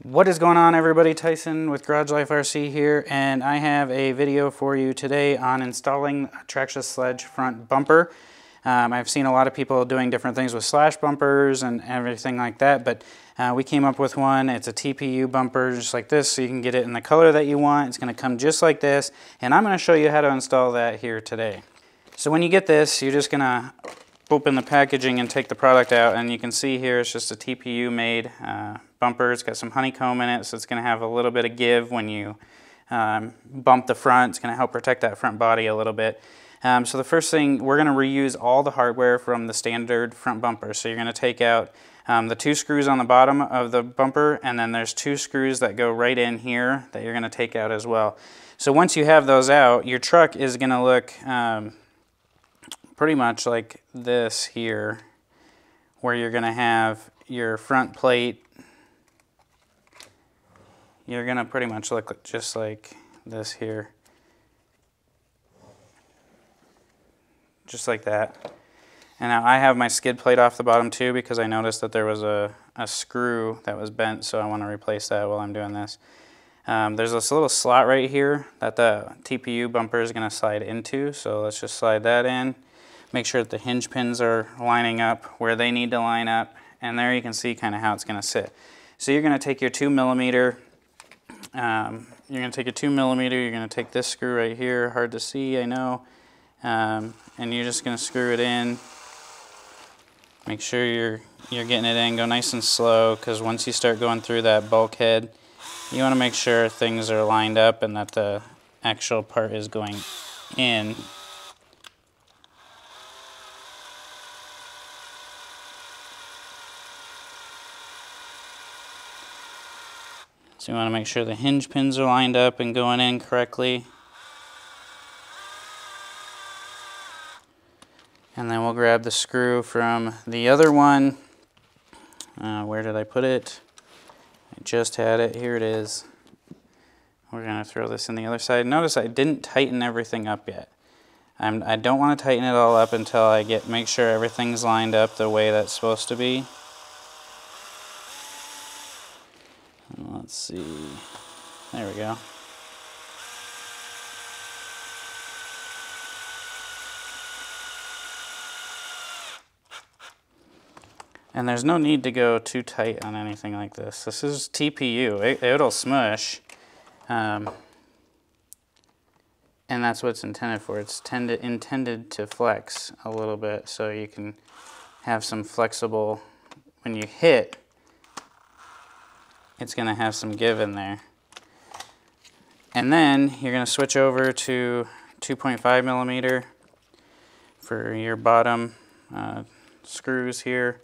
What is going on, everybody? Tyson with Garage Life RC here, and I have a video for you today on installing a Traxxas Sledge front bumper. I've seen a lot of people doing different things with slash bumpers and everything like that, but we came up with one. It's a TPU bumper just like this, so you can get it in the color that you want. It's going to come just like this, and I'm going to show you how to install that here today. So when you get this, you're just going to open the packaging and take the product out, and you can see here it's just a TPU made bumper. It's got some honeycomb in it, so it's going to have a little bit of give when you bump the front. It's going to help protect that front body a little bit. So the first thing, we're going to reuse all the hardware from the standard front bumper. So you're going to take out the 2 screws on the bottom of the bumper, and then there's 2 screws that go right in here that you're going to take out as well. So once you have those out, your truck is going to look pretty much like this here, where you're going to have your front plate. You're going to pretty much look just like this here. Just like that. And now I have my skid plate off the bottom too, because I noticed that there was a screw that was bent, so I want to replace that while I'm doing this. There's this little slot right here that the TPU bumper is going to slide into, so let's just slide that in. Make sure that the hinge pins are lining up where they need to line up, and there you can see kind of how it's going to sit. So you're going to take your 2mm, you're going to take this screw right here, hard to see, I know, and you're just going to screw it in. Make sure you're getting it in. Go nice and slow, because once you start going through that bulkhead, you want to make sure things are lined up and that the actual part is going in. So you want to make sure the hinge pins are lined up and going in correctly. And then we'll grab the screw from the other one. Where did I put it? I just had it. Here it is. We're going to throw this in the other side. Notice I didn't tighten everything up yet. I don't want to tighten it all up until I make sure everything's lined up the way that's supposed to be. Let's see, there we go. And there's no need to go too tight on anything like this. This is TPU, it'll smush. And that's what it's intended for. It's intended to flex a little bit, so you can have some flexible, when you hit, it's going to have some give in there. And then you're going to switch over to 2.5mm for your bottom screws here.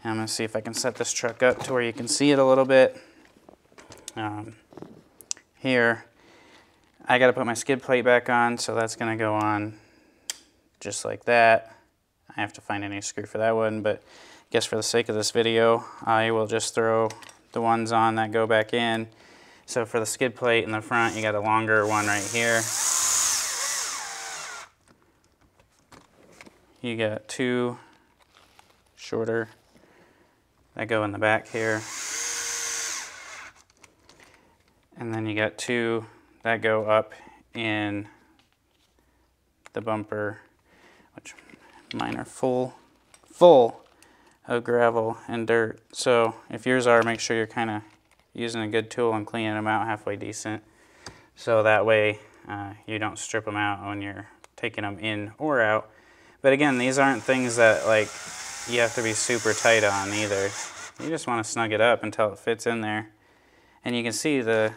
And I'm going to see if I can set this truck up to where you can see it a little bit. Here, I got to put my skid plate back on, so that's going to go on just like that. I have to find a new screw for that one, but I guess for the sake of this video, I will just throw the ones on that go back in. So for the skid plate in the front, you got a longer one right here. You got 2 shorter that go in the back here. And then you got 2 that go up in the bumper, which mine are full of gravel and dirt. So if yours are, make sure you're kind of using a good tool and cleaning them out halfway decent, so that way you don't strip them out when you're taking them in or out. But again, these aren't things that like you have to be super tight on either. You just want to snug it up until it fits in there. And you can see the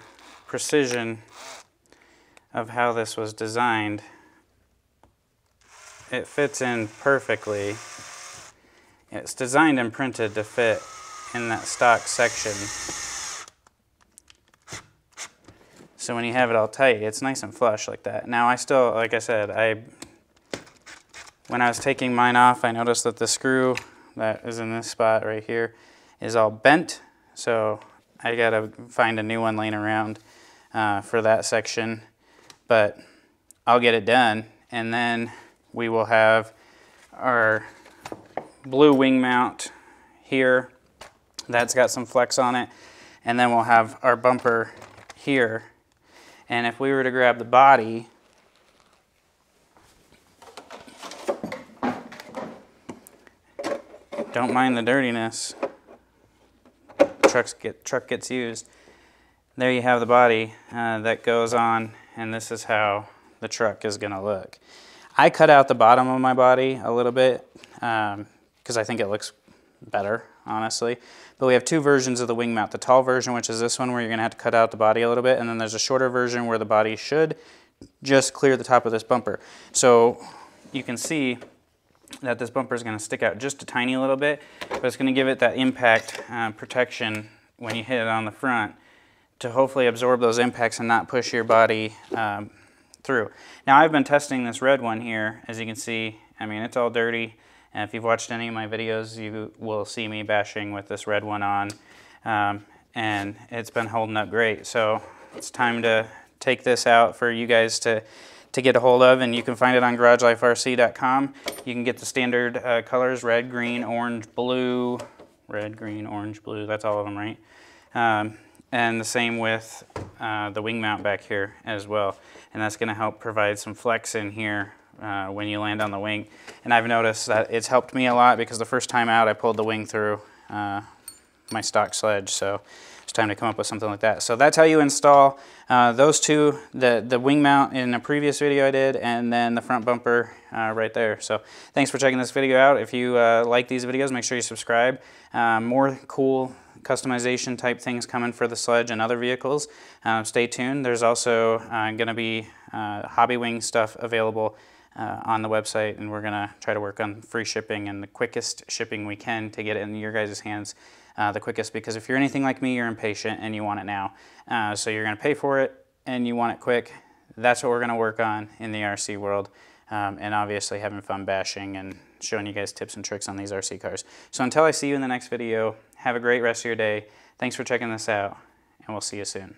precision of how this was designed. It fits in perfectly. It's designed and printed to fit in that stock section. So when you have it all tight, it's nice and flush like that. Now I still, like I said, when I was taking mine off, I noticed that the screw that is in this spot right here is all bent. So I gotta find a new one laying around for that section. But I'll get it done, and then we will have our blue wing mount here. That's got some flex on it. and then we'll have our bumper here. And if we were to grab the body, don't mind the dirtiness, truck gets used. There you have the body that goes on, and this is how the truck is going to look. I cut out the bottom of my body a little bit because I think it looks better, honestly. But we have two versions of the wing mount. The tall version, which is this one, where you're going to have to cut out the body a little bit, and then there's a shorter version where the body should just clear the top of this bumper. So you can see that this bumper is going to stick out just a tiny little bit, but it's going to give it that impact protection when you hit it on the front to hopefully absorb those impacts and not push your body through. Now I've been testing this red one here. As you can see, I mean, it's all dirty. And if you've watched any of my videos, you will see me bashing with this red one on. And it's been holding up great. So it's time to take this out for you guys to get a hold of, and you can find it on GarageLifeRC.com. You can get the standard colors: red, green, orange, blue. Red, green, orange, blue. That's all of them, right? And the same with the wing mount back here as well. And that's going to help provide some flex in here when you land on the wing. And I've noticed that it's helped me a lot because the first time out I pulled the wing through my stock sledge. So it's time to come up with something like that. So that's how you install those two, the wing mount in a previous video I did, and then the front bumper right there. So thanks for checking this video out. If you like these videos, make sure you subscribe. More cool customization type things coming for the Sledge and other vehicles. Stay tuned. There's also going to be hobby wing stuff available on the website, and we're going to try to work on free shipping and the quickest shipping we can to get it in your guys' hands the quickest, because if you're anything like me, you're impatient and you want it now. So you're going to pay for it and you want it quick. That's what we're going to work on in the RC world, and obviously having fun bashing and showing you guys tips and tricks on these RC cars. So until I see you in the next video, have a great rest of your day. Thanks for checking this out, and we'll see you soon.